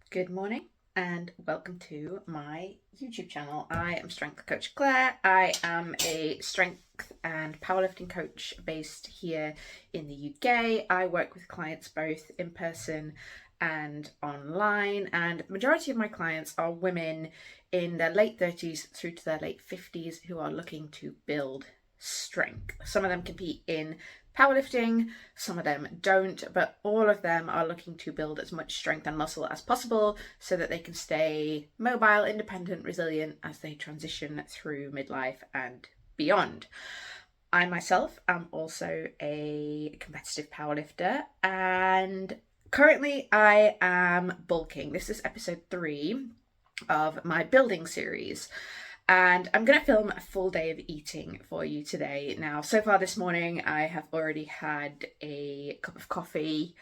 Good morning and welcome to my YouTube channel. I am Strength Coach Claire. I am a strength and powerlifting coach based here in the UK. I work with clients both in person and online, and the majority of my clients are women in their late 30s through to their late 50s who are looking to build strength. Some of them compete in powerlifting, some of them don't, but all of them are looking to build as much strength and muscle as possible so that they can stay mobile, independent, resilient as they transition through midlife and beyond. I myself am also a competitive powerlifter, and currently I am bulking. This is episode 3 of my building series. And I'm going to film a full day of eating for you today. Now, so far this morning, I have already had a cup of coffee.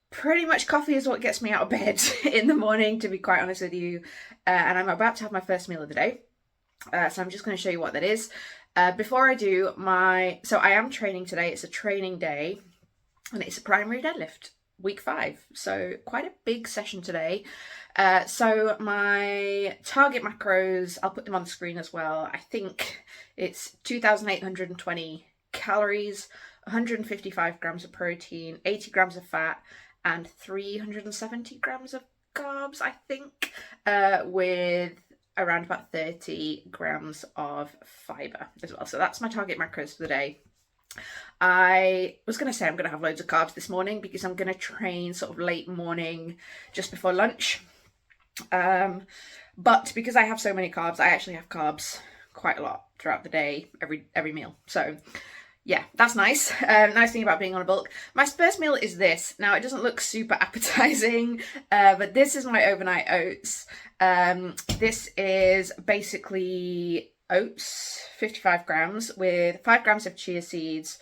Pretty much coffee is what gets me out of bed in the morning, to be quite honest with you. And I'm about to have my first meal of the day. So I'm just going to show you what that is. Before I do, so I am training today. It's a training day, and it's a primary deadlift, week 5. So quite a big session today. So my target macros, I'll put them on the screen as well. I think it's 2,820 calories, 155 grams of protein, 80 grams of fat, and 370 grams of carbs, I think, with around about 30 grams of fiber as well. So that's my target macros for the day. I was going to say I'm going to have loads of carbs this morning because I'm going to train sort of late morning just before lunch. But because I have so many carbs, I actually have carbs quite a lot throughout the day, every meal. So yeah, that's nice. Nice thing about being on a bulk. My first meal is this. Now, it doesn't look super appetizing, but this is my overnight oats. This is basically oats, 55 grams, with 5 grams of chia seeds,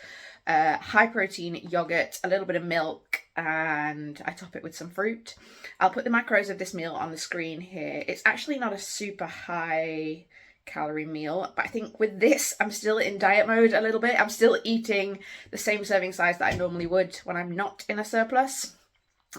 high protein yogurt, a little bit of milk, and I top it with some fruit. I'll put the macros of this meal on the screen here. It's actually not a super high calorie meal, but I think with this I'm still in diet mode a little bit. I'm still eating the same serving size that I normally would when I'm not in a surplus.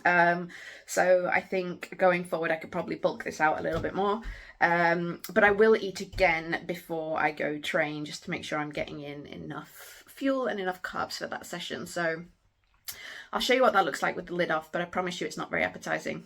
So I think going forward I could probably bulk this out a little bit more, but I will eat again before I go train just to make sure I'm getting in enough fuel and enough carbs for that session. So I'll show you what that looks like with the lid off, but I promise you it's not very appetizing.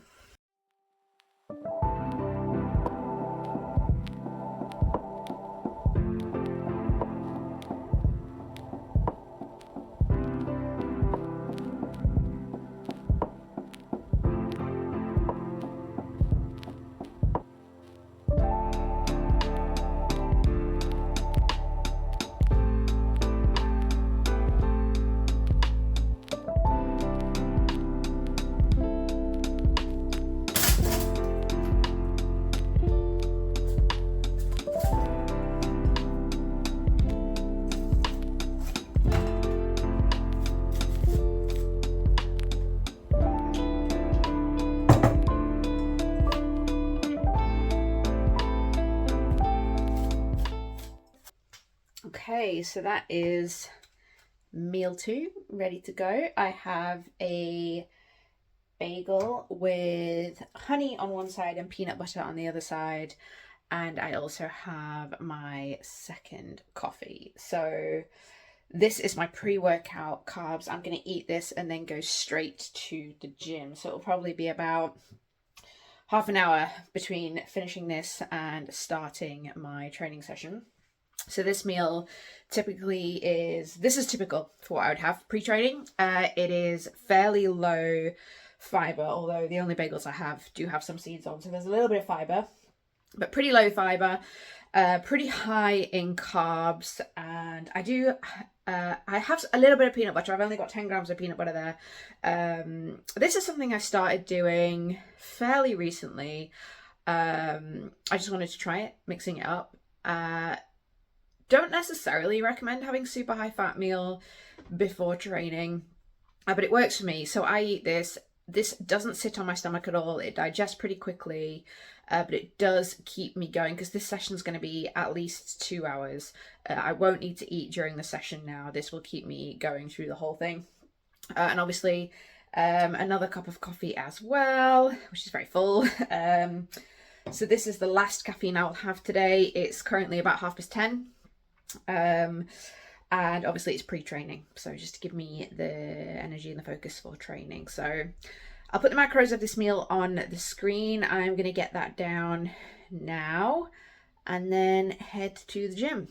Okay, so that is meal 2 ready to go. I have a bagel with honey on one side and peanut butter on the other side, and I also have my second coffee. So this is my pre-workout carbs. I'm going to eat this and then go straight to the gym. So it'll probably be about half an hour between finishing this and starting my training session. So this meal typically this is typical for what I would have pre-training. It is fairly low fiber, although the only bagels I have do have some seeds on, so there's a little bit of fiber, but pretty low fiber, pretty high in carbs, and I have a little bit of peanut butter. I've only got 10 grams of peanut butter there. This is something I started doing fairly recently. I just wanted to try it, mixing it up. Don't necessarily recommend having super high fat meal before training, but it works for me. So I eat this. This doesn't sit on my stomach at all. It digests pretty quickly. but it does keep me going because this session is going to be at least 2 hours. I won't need to eat during the session now. This will keep me going through the whole thing. And obviously another cup of coffee as well, which is very full. So this is the last caffeine I'll have today. It's currently about 10:30. And obviously it's pre-training, so just to give me the energy and the focus for training. So I'll put the macros of this meal on the screen. I'm going to get that down now and then head to the gym.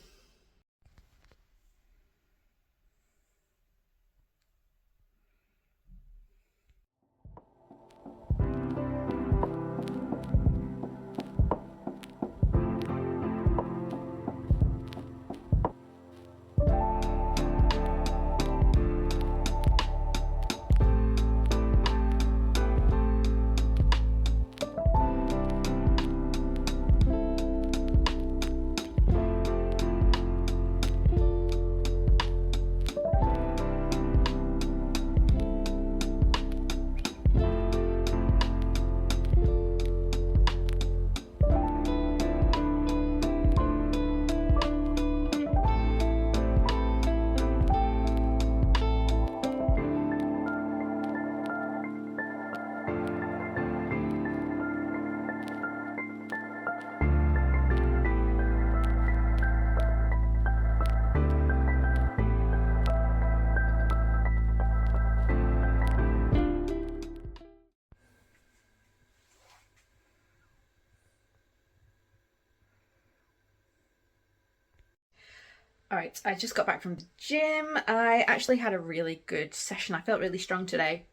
All right, I just got back from the gym. I actually had a really good session. I felt really strong today.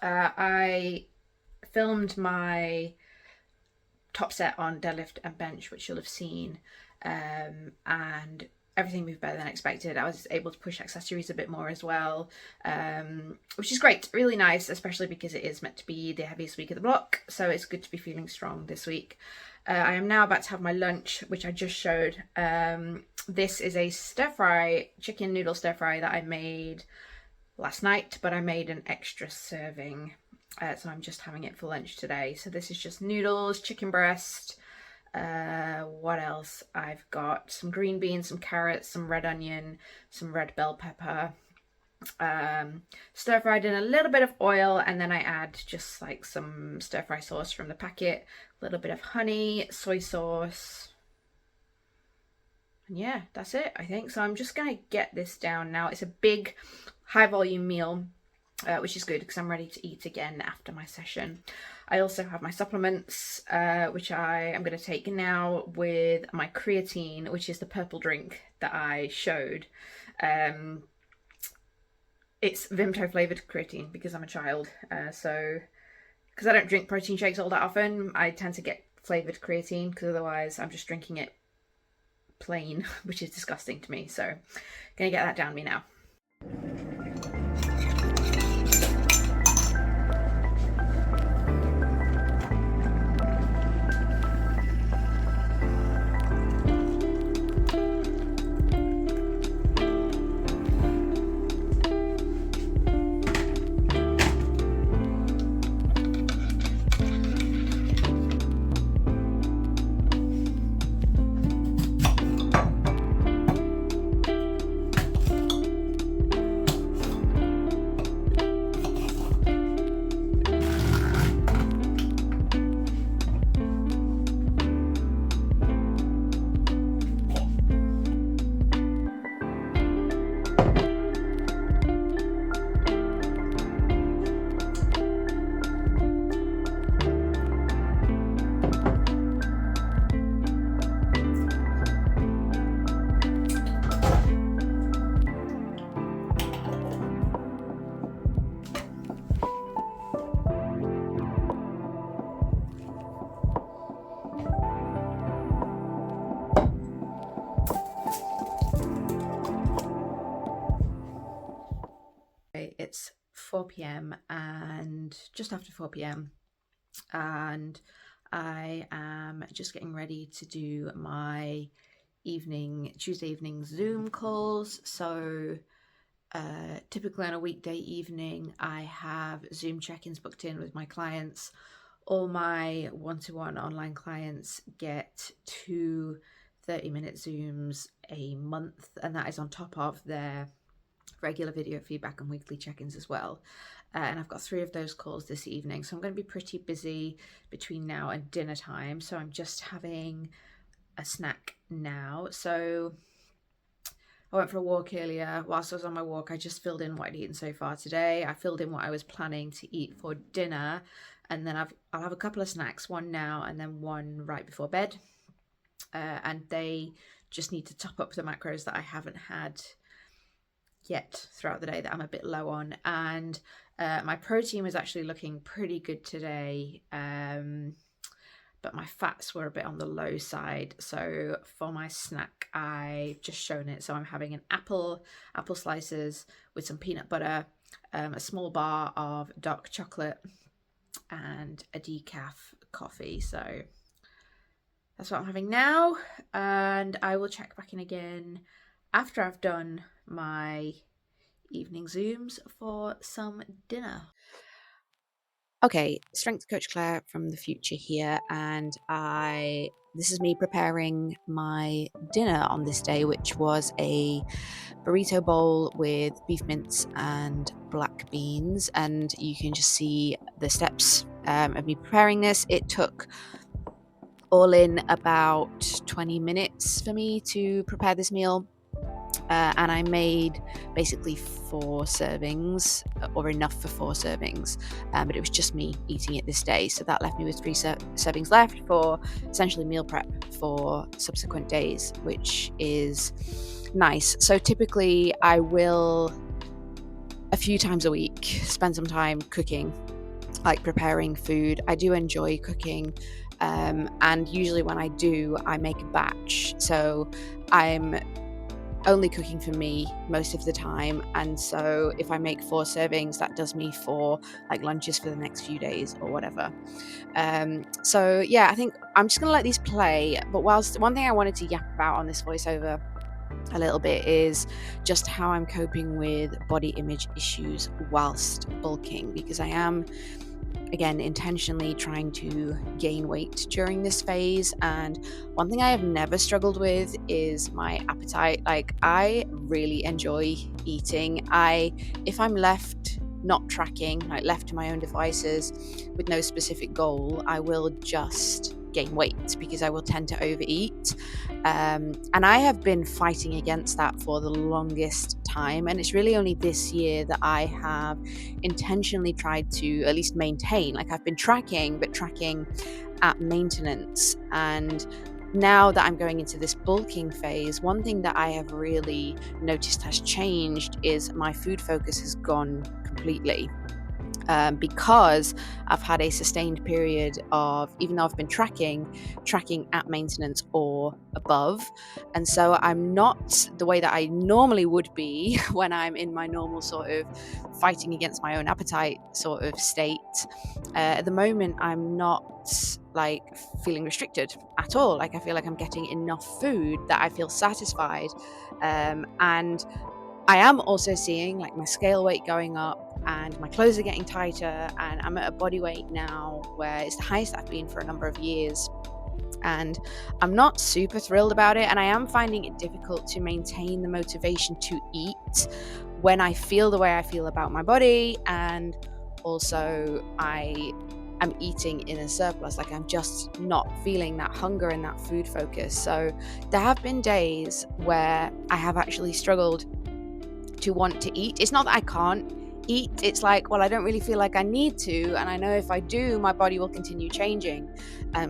I filmed my top set on deadlift and bench, which you'll have seen, and everything moved better than expected. I was able to push accessories a bit more as well, which is great, really nice, especially because it is meant to be the heaviest week of the block, so it's good to be feeling strong this week. I am now about to have my lunch, which I just showed. This is a stir-fry, chicken noodle stir-fry that I made last night, but I made an extra serving, so I'm just having it for lunch today. So this is just noodles, chicken breast, what else? I've got some green beans, some carrots, some red onion, some red bell pepper, stir-fried in a little bit of oil, and then I add just like some stir-fry sauce from the packet, a little bit of honey, soy sauce, and yeah, that's it, I think. So I'm just gonna get this down now. It's a big high volume meal, which is good because I'm ready to eat again after my session. I also have my supplements, which I am going to take now with my creatine, which is the purple drink that I showed. It's Vimto flavoured creatine because I'm a child. So, because I don't drink protein shakes all that often, I tend to get flavoured creatine because otherwise I'm just drinking it plain, which is disgusting to me. So, going to get that down me now. It's 4 p.m. and just after 4 p.m. and I am just getting ready to do my Tuesday evening Zoom calls. So typically on a weekday evening I have Zoom check-ins booked in with my clients all my one-to-one online clients get 2 30-minute Zooms a month, and that is on top of their regular video feedback and weekly check-ins as well. And I've got 3 of those calls this evening, so I'm going to be pretty busy between now and dinner time. So I'm just having a snack now. So I went for a walk earlier. Whilst I was on my walk, I just filled in what I'd eaten so far today. I filled in what I was planning to eat for dinner, and then I'll have a couple of snacks, one now and then one right before bed. And they just need to top up the macros that I haven't had yet throughout the day, that I'm a bit low on. And my protein was actually looking pretty good today, but my fats were a bit on the low side. So for my snack, I've just shown it. So I'm having an apple slices with some peanut butter, a small bar of dark chocolate, and a decaf coffee. So that's what I'm having now, and I will check back in again after I've done my evening Zooms for some dinner. Okay, Strength Coach Claire from the future here, and this is me preparing my dinner on this day, which was a burrito bowl with beef mince and black beans, and you can just see the steps of me preparing this. It took all in about 20 minutes for me to prepare this meal. And I made basically 4 servings, or enough for 4 servings, but it was just me eating it this day, so that left me with 3 servings left for essentially meal prep for subsequent days, which is nice. So typically I will, a few times a week, spend some time cooking, like preparing food. I do enjoy cooking, and usually when I do, I make a batch, so I'm only cooking for me most of the time, and so if I make 4 servings, that does me 4 like lunches for the next few days or whatever. So yeah, I think I'm just gonna let these play. But whilst one thing I wanted to yap about on this voiceover a little bit is just how I'm coping with body image issues whilst bulking, because I am, again, intentionally trying to gain weight during this phase. And one thing I have never struggled with is my appetite. Like, I really enjoy eating. If I'm left not tracking, like left to my own devices with no specific goal, I will just gain weight because I will tend to overeat. And I have been fighting against that for the longest time, and it's really only this year that I have intentionally tried to at least maintain. Like, I've been tracking, but tracking at maintenance. And now that I'm going into this bulking phase, one thing that I have really noticed has changed is my food focus has gone completely. Because I've had a sustained period of, even though I've been tracking at maintenance or above, and so I'm not the way that I normally would be when I'm in my normal sort of fighting against my own appetite sort of state. At the moment, I'm not like feeling restricted at all. Like, I feel like I'm getting enough food that I feel satisfied, and I am also seeing like my scale weight going up, and my clothes are getting tighter, and I'm at a body weight now where it's the highest I've been for a number of years, and I'm not super thrilled about it. And I am finding it difficult to maintain the motivation to eat when I feel the way I feel about my body, and also I'm eating in a surplus. Like, I'm just not feeling that hunger and that food focus. So there have been days where I have actually struggled to want to eat. It's not that I can't eat, it's like, well, I don't really feel like I need to, and I know if I do, my body will continue changing.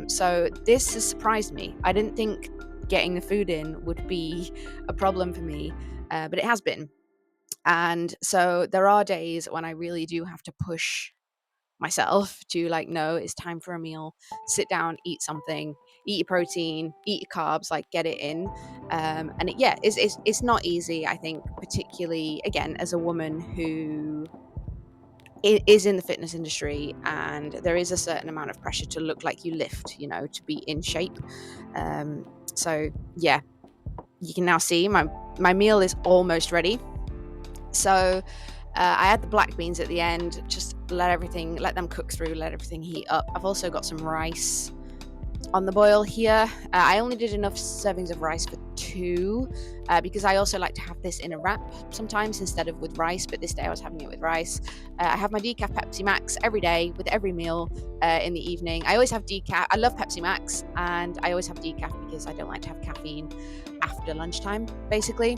So this has surprised me. I didn't think getting the food in would be a problem for me, but it has been. And so there are days when I really do have to push myself to, like, no, it's time for a meal, sit down, eat something, eat your protein, eat your carbs, like, get it in. And it's not easy, I think, particularly again as a woman who is in the fitness industry, and there is a certain amount of pressure to look like you lift, to be in shape. So yeah, you can now see my meal is almost ready. So I had the black beans at the end, just let them cook through, let everything heat up. I've also got some rice on the boil here. I only did enough servings of rice for 2 because I also like to have this in a wrap sometimes instead of with rice, but this day I was having it with rice. I have my decaf Pepsi Max every day with every meal in the evening. I always have decaf. I love Pepsi Max, and I always have decaf because I don't like to have caffeine after lunchtime, basically.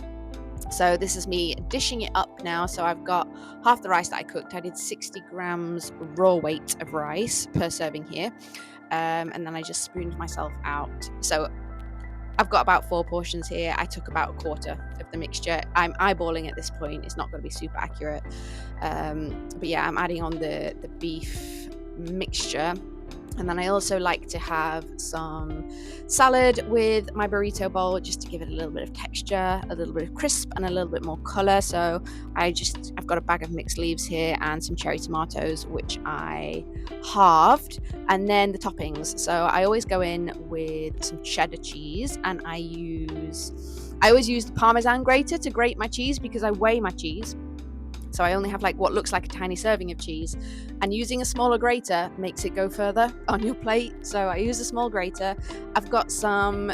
So this is me dishing it up now. So I've got half the rice that I cooked. I did 60 grams raw weight of rice per serving here. And then I just spooned myself out. So I've got about 4 portions here. I took about a quarter of the mixture. I'm eyeballing at this point. It's not going to be super accurate. But yeah, I'm adding on the beef mixture. And then I also like to have some salad with my burrito bowl just to give it a little bit of texture, a little bit of crisp, and a little bit more color. So I've got a bag of mixed leaves here and some cherry tomatoes, which I halved, and then the toppings. So I always go in with some cheddar cheese, and I always use the Parmesan grater to grate my cheese because I weigh my cheese. So I only have like what looks like a tiny serving of cheese, and using a smaller grater makes it go further on your plate. So I use a small grater. I've got some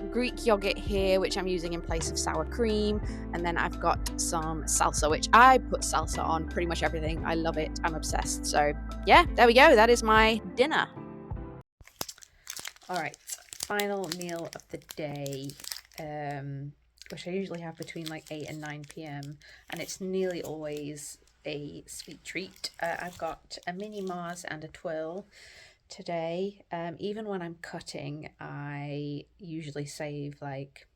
Greek yogurt here, which I'm using in place of sour cream. And then I've got some salsa, which I put salsa on pretty much everything. I love it. I'm obsessed. So yeah, there we go. That is my dinner. All right, final meal of the day. Which I usually have between like 8 and 9 p.m. and it's nearly always a sweet treat. I've got a mini Mars and a twirl today. Even when I'm cutting, I usually save like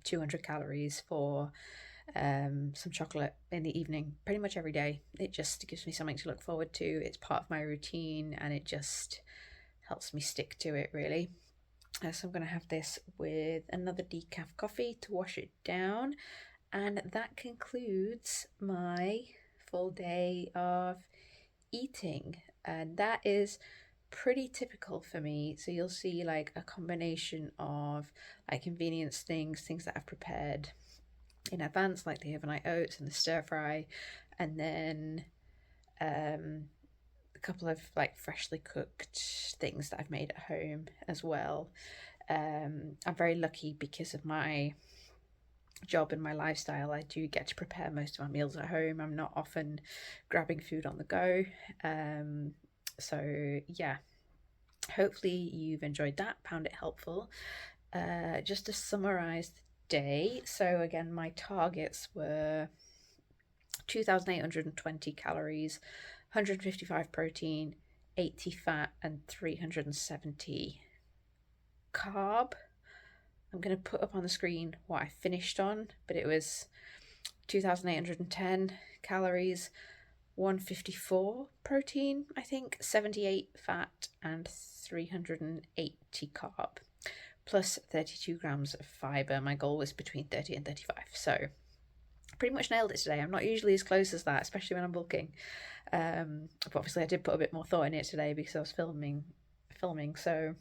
200 calories for some chocolate in the evening pretty much every day. It just gives me something to look forward to. It's part of my routine and it just helps me stick to it, really. So I'm going to have this with another decaf coffee to wash it down. And that concludes my full day of eating. And that is pretty typical for me. So you'll see like a combination of like convenience things that I've prepared in advance, like the overnight oats and the stir fry. And then a couple of like freshly cooked things that I've made at home as well. I'm very lucky because of my job and my lifestyle. I do get to prepare most of my meals at home. I'm not often grabbing food on the go. So yeah, hopefully you've enjoyed that, found it helpful. Just to summarize the day, so again, my targets were 2,820 calories, 155 protein, 80 fat, and 370 carb. I'm going to put up on the screen what I finished on, but it was 2,810 calories, 154 protein, I think, 78 fat, and 380 carb, plus 32 grams of fiber. My goal was between 30 and 35, so pretty much nailed it today. I'm not usually as close as that, especially when I'm bulking. But obviously I did put a bit more thought in it today because I was filming. So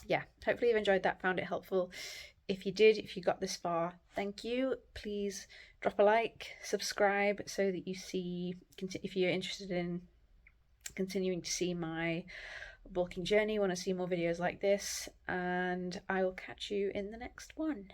yeah, hopefully you've enjoyed that, found it helpful. If you did, if you got this far, thank you. Please drop a like, subscribe so that you see, if you're interested in continuing to see my bulking journey, want to see more videos like this, and I will catch you in the next one.